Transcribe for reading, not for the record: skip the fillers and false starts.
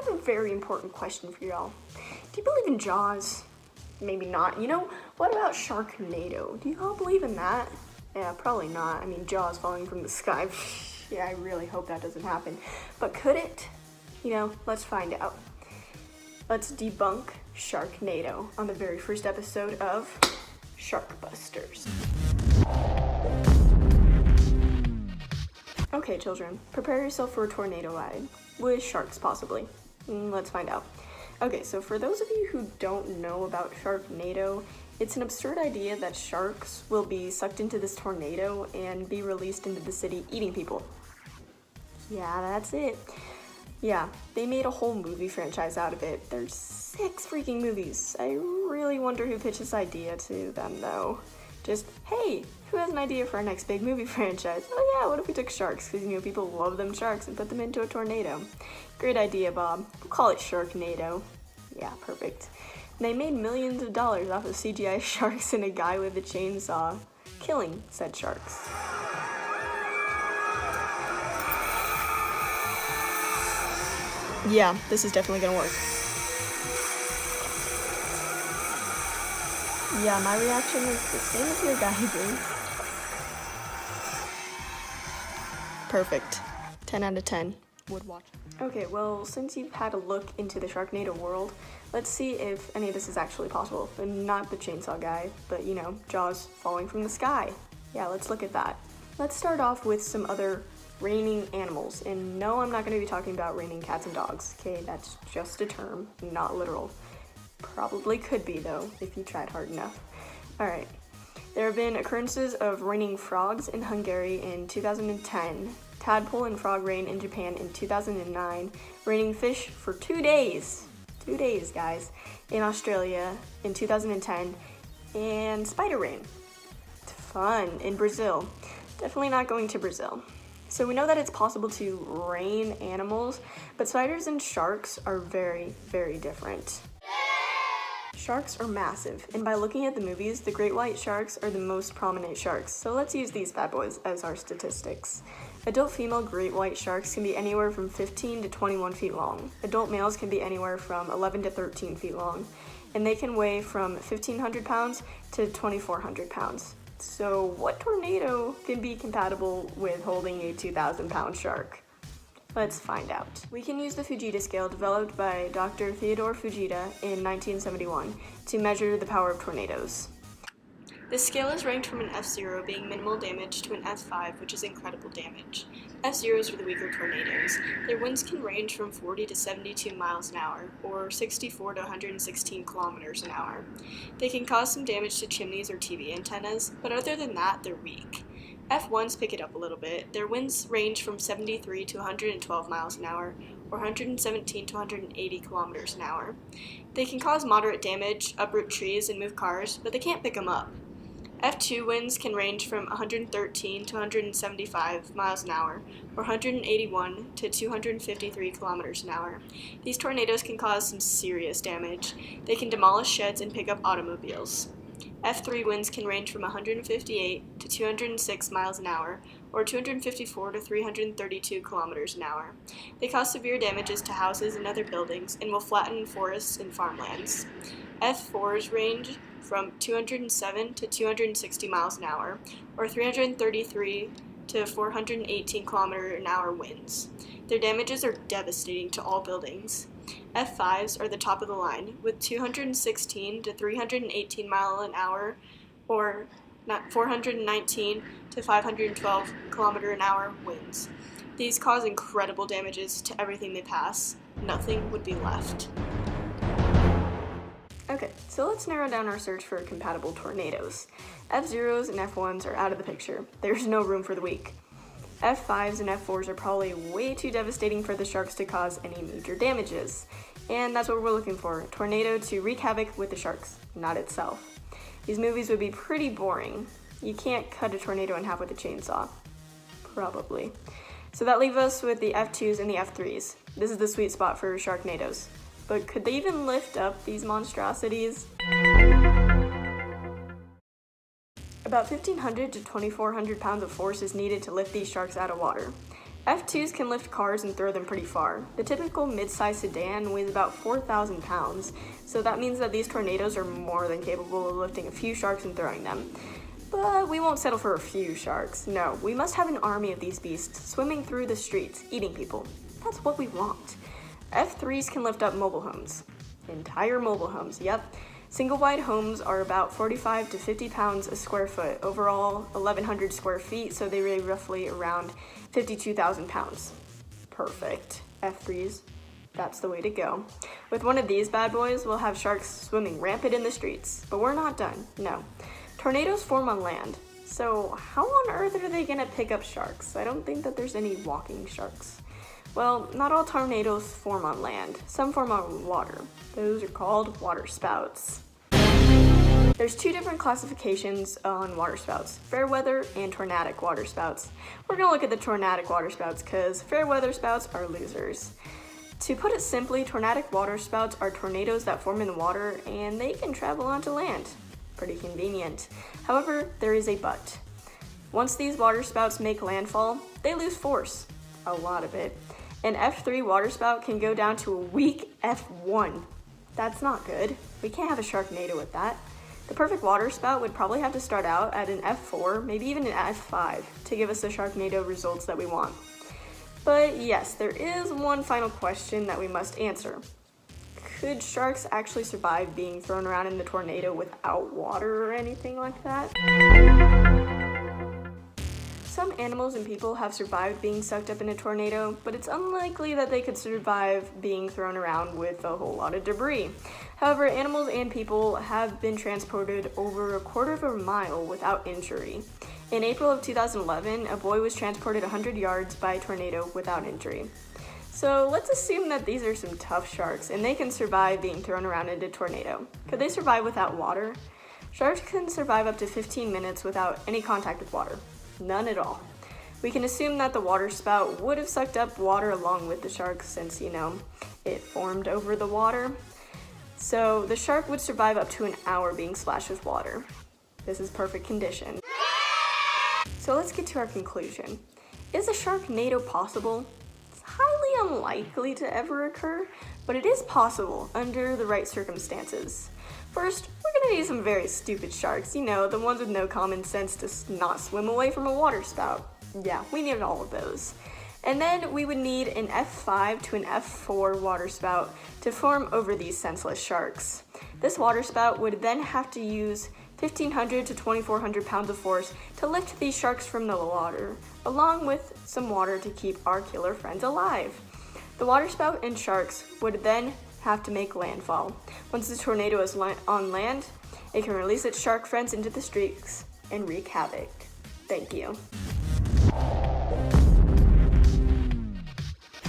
have a very important question for y'all. Do you believe in Jaws? Maybe not. You know, what about Sharknado? Do you all believe in that? Yeah, probably not. I mean, Jaws falling from the sky. Yeah, I really hope that doesn't happen. But could it? You know, let's find out. Let's debunk Sharknado on the very first episode of Sharkbusters. Okay, children, prepare yourself for a tornado ride. With sharks, possibly. Let's find out. Okay, so for those of you who don't know about Sharknado, it's an absurd idea that sharks will be sucked into this tornado and be released into the city eating people. Yeah, that's it. Yeah, they made a whole movie franchise out of it. There's 6 freaking movies. I really wonder who pitched this idea to them, though. Just, hey, who has an idea for our next big movie franchise? Oh yeah, what if we took sharks? Because, you know, people love them sharks and put them into a tornado. Great idea, Bob. We'll call it Sharknado. Yeah, perfect. And they made millions of dollars off of CGI sharks and a guy with a chainsaw killing said sharks. Yeah, this is definitely gonna work. Yeah, my reaction is the same as your guys'. Perfect. 10 out of 10. Would watch. Okay, well, since you've had a look into the Sharknado world, let's see if any of this is actually possible. And not the chainsaw guy, but, you know, Jaws falling from the sky. Yeah, let's look at that. Let's start off with some other raining animals. And no, I'm not going to be talking about raining cats and dogs. Okay, that's just a term, not literal. Probably could be, though, if you tried hard enough. Alright. There have been occurrences of raining frogs in Hungary in 2010, tadpole and frog rain in Japan in 2009, raining fish for 2 days, 2 days, guys, in Australia in 2010, and spider rain. Fun, in Brazil. Definitely not going to Brazil. So we know that it's possible to rain animals, but spiders and sharks are very, very different. Sharks are massive, and by looking at the movies, the great white sharks are the most prominent sharks, so let's use these bad boys as our statistics. Adult female great white sharks can be anywhere from 15 to 21 feet long. Adult males can be anywhere from 11 to 13 feet long, and they can weigh from 1,500 pounds to 2,400 pounds. So what tornado can be compatible with holding a 2,000-pound shark? Let's find out. We can use the Fujita scale developed by Dr. Theodore Fujita in 1971 to measure the power of tornadoes. This scale is ranked from an F0 being minimal damage to an F5, which is incredible damage. F0s are the weaker tornadoes. Their winds can range from 40 to 72 miles an hour, or 64 to 116 kilometers an hour. They can cause some damage to chimneys or TV antennas, but other than that, they're weak. F1s pick it up a little bit. Their winds range from 73 to 112 miles an hour, or 117 to 180 kilometers an hour. They can cause moderate damage, uproot trees, and move cars, but they can't pick them up. F2 winds can range from 113 to 175 miles an hour, or 181 to 253 kilometers an hour. These tornadoes can cause some serious damage. They can demolish sheds and pick up automobiles. F3 winds can range from 158 to 206 miles an hour, or 254 to 332 kilometers an hour. They cause severe damages to houses and other buildings and will flatten forests and farmlands. F4s range from 207 to 260 miles an hour, or 333 to 418 kilometer an hour winds. Their damages are devastating to all buildings. F5s are the top of the line, with 216 to 318 mile an hour, or 419 to 512 kilometer an hour winds. These cause incredible damages to everything they pass. Nothing would be left. Okay, so let's narrow down our search for compatible tornadoes. F0s and F1s are out of the picture. There's no room for the weak. F5s and F4s are probably way too devastating for the sharks to cause any major damages. And that's what we're looking for, a tornado to wreak havoc with the sharks, not itself. These movies would be pretty boring. You can't cut a tornado in half with a chainsaw. Probably. So that leaves us with the F2s and the F3s. This is the sweet spot for Sharknadoes. But could they even lift up these monstrosities? About 1,500 to 2,400 pounds of force is needed to lift these sharks out of water. F2s can lift cars and throw them pretty far. The typical mid-sized sedan weighs about 4,000 pounds, so that means that these tornadoes are more than capable of lifting a few sharks and throwing them. But we won't settle for a few sharks. No, we must have an army of these beasts swimming through the streets, eating people. That's what we want. F3s can lift up mobile homes. Entire mobile homes, yep. Single-wide homes are about 45 to 50 pounds a square foot, overall 1,100 square feet, so they weigh roughly around 52,000 pounds. Perfect. F3s, that's the way to go. With one of these bad boys, we'll have sharks swimming rampant in the streets. But we're not done, no. Tornadoes form on land, so how on earth are they gonna pick up sharks? I don't think that there's any walking sharks. Well, not all tornadoes form on land. Some form on water. Those are called water spouts. There's two different classifications on water spouts, fair weather and tornadic water spouts. We're gonna look at the tornadic water spouts because fair weather spouts are losers. To put it simply, tornadic water spouts are tornadoes that form in the water and they can travel onto land. Pretty convenient. However, there is a but. Once these water spouts make landfall, they lose force. A lot of it. An F3 water spout can go down to a weak F1. That's not good. We can't have a Sharknado with that. The perfect water spout would probably have to start out at an F4, maybe even an F5, to give us the Sharknado results that we want. But yes, there is one final question that we must answer. Could sharks actually survive being thrown around in the tornado without water or anything like that? Some animals and people have survived being sucked up in a tornado, but it's unlikely that they could survive being thrown around with a whole lot of debris. However, animals and people have been transported over 1/4 mile without injury. In April of 2011, a boy was transported 100 yards by a tornado without injury. So let's assume that these are some tough sharks and they can survive being thrown around in a tornado. Could they survive without water? Sharks can survive up to 15 minutes without any contact with water. None at all. We can assume that the water spout would have sucked up water along with the shark since, it formed over the water. So the shark would survive up to an hour being splashed with water. This is perfect condition. So let's get to our conclusion. Is a Sharknado possible? It's highly unlikely to ever occur, but it is possible under the right circumstances. First, we're gonna need some very stupid sharks, the ones with no common sense to not swim away from a water spout. Yeah, we need all of those. And then we would need an F5 to an F4 water spout to form over these senseless sharks. This water spout would then have to use 1,500 to 2,400 pounds of force to lift these sharks from the water, along with some water to keep our killer friends alive. The water spout and sharks would then have to make landfall. Once the tornado is on land, it can release its shark friends into the streets and wreak havoc. Thank you.